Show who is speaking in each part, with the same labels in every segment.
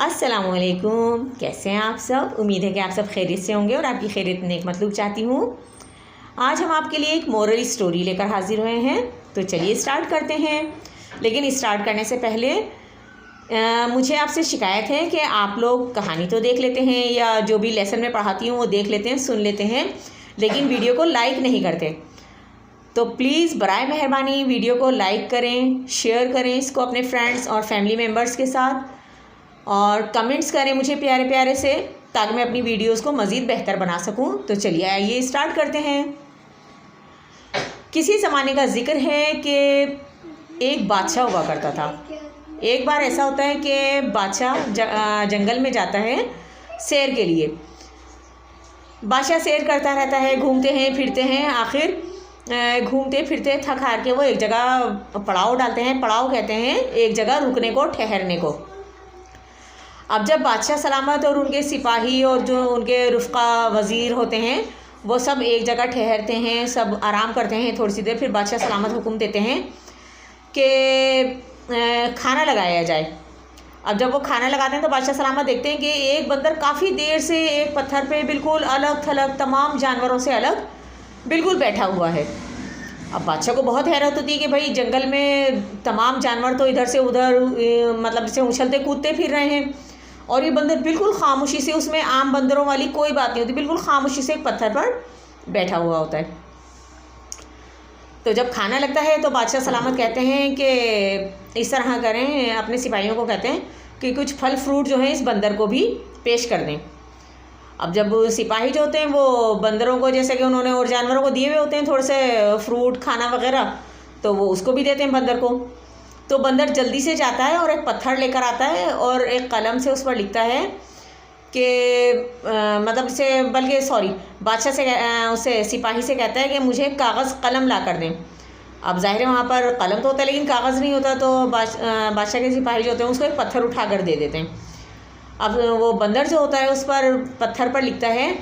Speaker 1: अस्सलामुअलैकुम, कैसे हैं आप सब। उम्मीद है कि आप सब खैरियत से होंगे और आपकी खैरियत नेक मतलूब चाहती हूँ। आज हम आपके लिए एक मोरल स्टोरी लेकर हाजिर हुए हैं, तो चलिए स्टार्ट करते हैं। लेकिन स्टार्ट करने से पहले मुझे आपसे शिकायत है कि आप लोग कहानी तो देख लेते हैं या जो भी लेसन में पढ़ाती हूँ वो देख लेते हैं, सुन लेते हैं, लेकिन वीडियो को लाइक नहीं करते। तो प्लीज़ बराए मेहरबानी वीडियो को लाइक करें, शेयर करें इसको अपने फ्रेंड्स और फैमिली मेम्बर्स के साथ, और कमेंट्स करें मुझे प्यारे प्यारे से, ताकि मैं अपनी वीडियोस को मज़ीद बेहतर बना सकूं। तो चलिए आइए स्टार्ट करते हैं। किसी ज़माने का जिक्र है कि एक बादशाह हुआ करता था। एक बार ऐसा होता है कि बादशाह जंगल में जाता है सैर के लिए। बादशाह सैर करता रहता है, घूमते हैं फिरते हैं, आखिर घूमते फिरते थक हार के वो एक जगह पड़ाव डालते हैं। पड़ाव कहते हैं एक जगह रुकने को, ठहरने को। अब जब बादशाह सलामत और उनके सिपाही और जो उनके रुफ़्क़ा वज़ीर होते हैं वो सब एक जगह ठहरते हैं, सब आराम करते हैं थोड़ी सी देर, फिर बादशाह सलामत हुक्म देते हैं कि खाना लगाया जाए। अब जब वो खाना लगाते हैं तो बादशाह सलामत देखते हैं कि एक बंदर काफ़ी देर से एक पत्थर पे बिल्कुल अलग थलग, तमाम जानवरों से अलग बिल्कुल बैठा हुआ है। अब बादशाह को बहुत हैरत होती है कि भाई जंगल में तमाम जानवर तो इधर से उधर मतलब जैसे उछलते कूदते फिर रहे हैं, और ये बंदर बिल्कुल खामोशी से, उसमें आम बंदरों वाली कोई बात नहीं होती, बिल्कुल खामोशी से एक पत्थर पर बैठा हुआ होता है। तो जब खाना लगता है तो बादशाह सलामत कहते हैं कि इस तरह करें, अपने सिपाहियों को कहते हैं कि कुछ फल फ्रूट जो है इस बंदर को भी पेश कर दें। अब जब सिपाही जो होते हैं वो बंदरों को, जैसे कि उन्होंने और जानवरों को दिए हुए होते हैं थोड़े से फ्रूट खाना वगैरह, तो वो उसको भी देते हैं बंदर को। तो बंदर जल्दी से जाता है और एक पत्थर लेकर आता है और एक कलम से उस पर लिखता है कि मतलब से, बल्कि सॉरी, बादशाह से उससे सिपाही से कहता है कि मुझे कागज़ कलम ला कर दें। अब ज़ाहिर है वहाँ पर कलम तो होता है लेकिन कागज़ नहीं होता, तो बादशाह के सिपाही जो होते हैं उसको एक पत्थर उठा कर दे देते हैं। अब वो बंदर जो होता है उस पर पत्थर पर लिखता है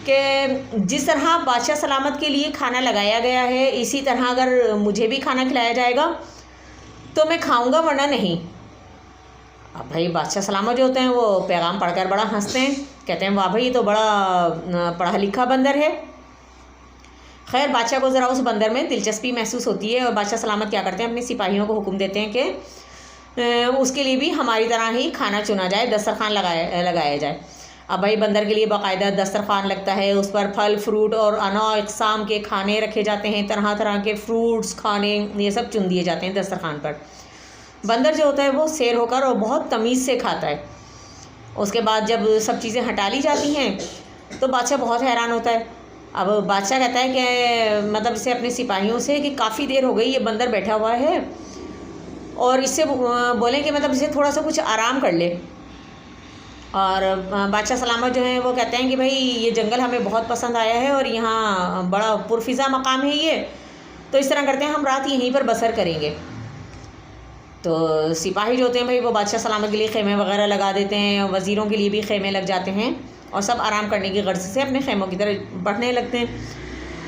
Speaker 1: कि जिस तरह बादशाह सलामत के लिए खाना लगाया गया है, इसी तरह अगर मुझे भी खाना खिलाया जाएगा तो मैं खाऊंगा, वरना नहीं। अब भाई बादशाह सलामत जो होते हैं वो पैगाम पढ़कर बड़ा हंसते हैं, कहते हैं वाह भाई ये तो बड़ा पढ़ा लिखा बंदर है। खैर बादशाह को ज़रा उस बंदर में दिलचस्पी महसूस होती है और बादशाह सलामत क्या करते हैं, अपने सिपाहियों को हुक्म देते हैं कि उसके लिए भी हमारी तरह ही खाना चुना जाए, दस्तरखान लगाया जाए। अब भाई बंदर के लिए बाकायदा दस्तरखान लगता है, उस पर फल फ्रूट और अनौ इक़साम के खाने रखे जाते हैं, तरह तरह के फ्रूट्स खाने ये सब चुन दिए जाते हैं दस्तरखान पर। बंदर जो होता है वो सैर होकर और बहुत तमीज़ से खाता है। उसके बाद जब सब चीज़ें हटा ली जाती हैं तो बादशाह बहुत हैरान होता है। अब बादशाह कहता है कि मतलब इसे अपने सिपाहियों से कि काफ़ी देर हो गई ये बंदर बैठा हुआ है, और इससे बोलें कि मतलब इसे थोड़ा सा कुछ आराम कर ले। और बादशाह सलामत जो है वो कहते हैं कि भाई ये जंगल हमें बहुत पसंद आया है और यहाँ बड़ा पुरफिज़ा मकाम है ये, तो इस तरह करते हैं हम रात यहीं पर बसर करेंगे। तो सिपाही जो होते हैं भाई वो बादशाह सलामत के लिए खेमे वगैरह लगा देते हैं, वज़ीरों के लिए भी खेमे लग जाते हैं, और सब आराम करने की गर्ज से अपने खेमों की तरफ बढ़ने लगते हैं।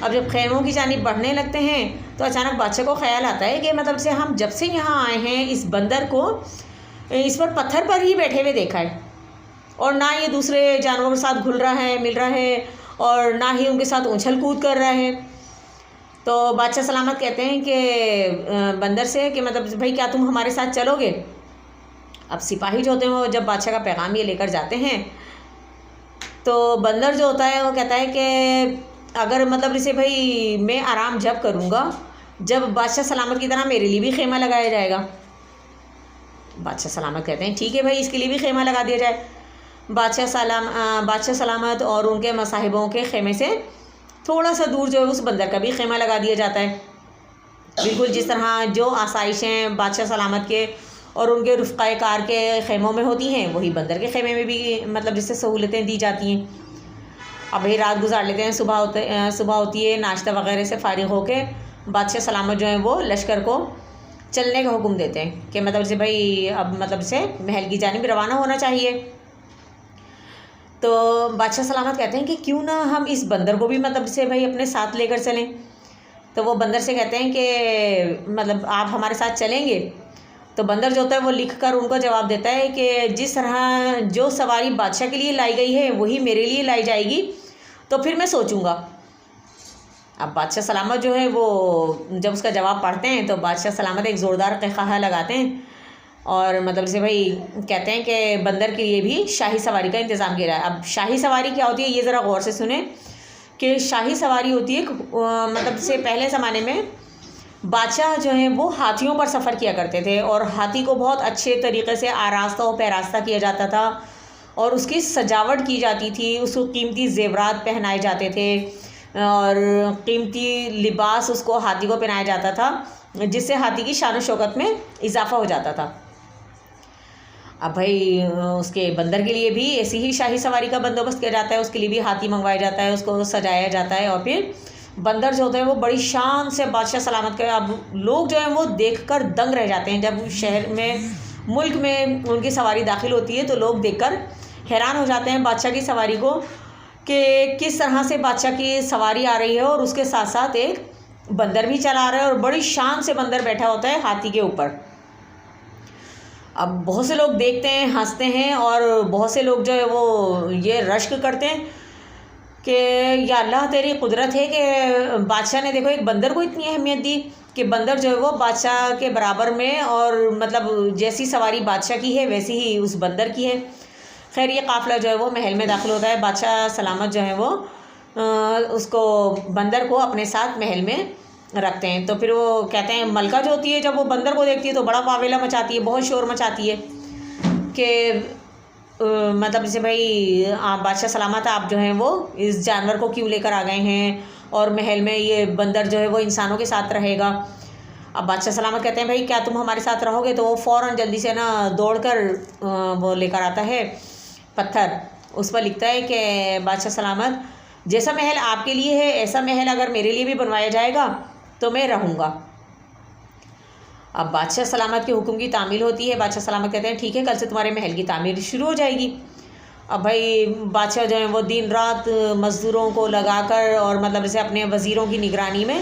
Speaker 1: अब जब खेमों की जानिब बढ़ने लगते हैं तो अचानक बादशाह को ख्याल आता है कि मतलब से हम जब से यहाँ आए हैं इस बंदर को इस पर पत्थर पर ही बैठे हुए देखा है, और ना ये दूसरे जानवरों के साथ घुल रहा है, मिल रहा है, और ना ही उनके साथ उछल कूद कर रहा है। तो बादशाह सलामत कहते हैं कि बंदर से कि मतलब भाई क्या तुम हमारे साथ चलोगे। अब सिपाही जो होते हैं वो जब बादशाह का पैगाम ये लेकर जाते हैं तो बंदर जो होता है वो कहता है कि अगर मतलब इसे भाई मैं आराम जब करूँगा जब बादशाह सलामत की तरह मेरे लिए भी खेमा लगाया जाएगा। बादशाह सलामत कहते हैं ठीक है भाई, इसके लिए भी खेमा लगा दिया जाए। बादशाह सलामत और उनके मसाहिबों के खेमे से थोड़ा सा दूर जो है उस बंदर का भी खेमा लगा दिया जाता है। बिल्कुल जिस तरह जो आसाइशें बादशाह सलामत के और उनके रुफ़्क़ाए कार के खेमों में होती हैं वही बंदर के खेमे में भी मतलब जिससे सहूलतें दी जाती हैं। अब भाई रात गुजार लेते हैं, सुबह होती है, नाश्ता वगैरह से फ़ारिग होके बादशाह सलामत जो है वो लश्कर को चलने का हुक्म देते हैं कि मतलब से भाई अब मतलब से महल की जानिब रवाना होना चाहिए। तो बादशाह सलामत कहते हैं कि क्यों ना हम इस बंदर को भी मतलब से भाई अपने साथ लेकर चलें। तो वो बंदर से कहते हैं कि मतलब आप हमारे साथ चलेंगे तो बंदर जो होता है वो लिख कर उनको जवाब देता है कि जिस तरह जो सवारी बादशाह के लिए लाई गई है वही मेरे लिए लाई जाएगी, तो फिर मैं सोचूंगा। अब बादशाह सलामत जो है वो जब उसका जवाब पढ़ते हैं तो बादशाह सलामत एक ज़ोरदार क़हक़हा लगाते हैं और मतलब जैसे भाई कहते हैं कि बंदर के लिए भी शाही सवारी का इंतज़ाम किया है। अब शाही सवारी क्या होती है ये ज़रा गौर से सुने कि शाही सवारी होती है मतलब जैसे पहले ज़माने में बादशाह जो है वो हाथियों पर सफ़र किया करते थे और हाथी को बहुत अच्छे तरीके से आरास्ता और पैरास्ता किया जाता था और उसकी सजावट की जाती थी, उसको कीमती ज़ेवरात पहनाए जाते थे और कीमती लिबास उसको हाथी को पहनाया जाता था, जिससे हाथी की शान शौकत में इजाफ़ा हो जाता था। अब भाई उसके बंदर के लिए भी ऐसी ही शाही सवारी का बंदोबस्त किया जाता है, उसके लिए भी हाथी मंगवाया जाता है, उसको सजाया जाता है और फिर बंदर जो होते हैं वो बड़ी शान से बादशाह सलामत के। अब लोग जो हैं वो देखकर दंग रह जाते हैं। जब शहर में मुल्क में उनकी सवारी दाखिल होती है तो लोग देखकर हैरान हो जाते हैं बादशाह की सवारी को कि किस तरह से बादशाह की सवारी आ रही है और उसके साथ साथ एक बंदर भी चला रहा है और बड़ी शान से बंदर बैठा होता है हाथी के ऊपर। अब बहुत से लोग देखते हैं, हंसते हैं और बहुत से लोग जो है वो ये रश्क करते हैं कि या अल्लाह तेरी कुदरत है कि बादशाह ने देखो एक बंदर को इतनी अहमियत दी कि बंदर जो है वो बादशाह के बराबर में और मतलब जैसी सवारी बादशाह की है वैसी ही उस बंदर की है। खैर ये काफ़िला जो है वो महल में दाखिल होता है। बादशाह सलामत जो है वो उसको बंदर को अपने साथ महल में रखते हैं। तो फिर वो कहते हैं मलका जो होती है जब वो बंदर को देखती है तो बड़ा वावेला मचाती है, बहुत शोर मचाती है कि मतलब जैसे भाई आप बादशाह सलामत आप जो हैं वो इस जानवर को क्यों लेकर आ गए हैं और महल में ये बंदर जो है वो इंसानों के साथ रहेगा। अब बादशाह सलामत कहते हैं भाई क्या तुम हमारे साथ रहोगे? तो वो फ़ौरन जल्दी से ना दौड़कर वो लेकर आता है पत्थर, उस पर लिखता है कि बादशाह सलामत जैसा महल आपके लिए है ऐसा महल अगर मेरे लिए भी बनवाया जाएगा तो मैं रहूँगा। अब बादशाह सलामत के हुक्म की तामील होती है। बादशाह सलामत कहते हैं ठीक है, कल से तुम्हारे महल की तामीर शुरू हो जाएगी। अब भाई बादशाह जो है वो दिन रात मज़दूरों को लगाकर और मतलब जैसे अपने वज़ीरों की निगरानी में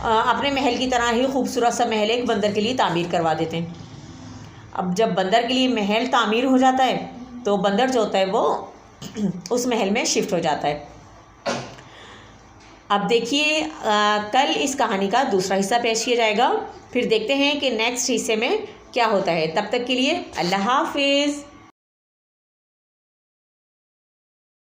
Speaker 1: अपने महल की तरह ही खूबसूरत सा महल एक बंदर के लिए तामीर करवा देते हैं। अब जब बंदर के लिए महल तामीर हो जाता है तो बंदर जो होता है वो उस महल में शिफ्ट हो जाता है। अब देखिए कल इस कहानी का दूसरा हिस्सा पेश किया जाएगा, फिर देखते हैं कि नेक्स्ट हिस्से में क्या होता है। तब तक के लिए अल्लाह हाफिज़।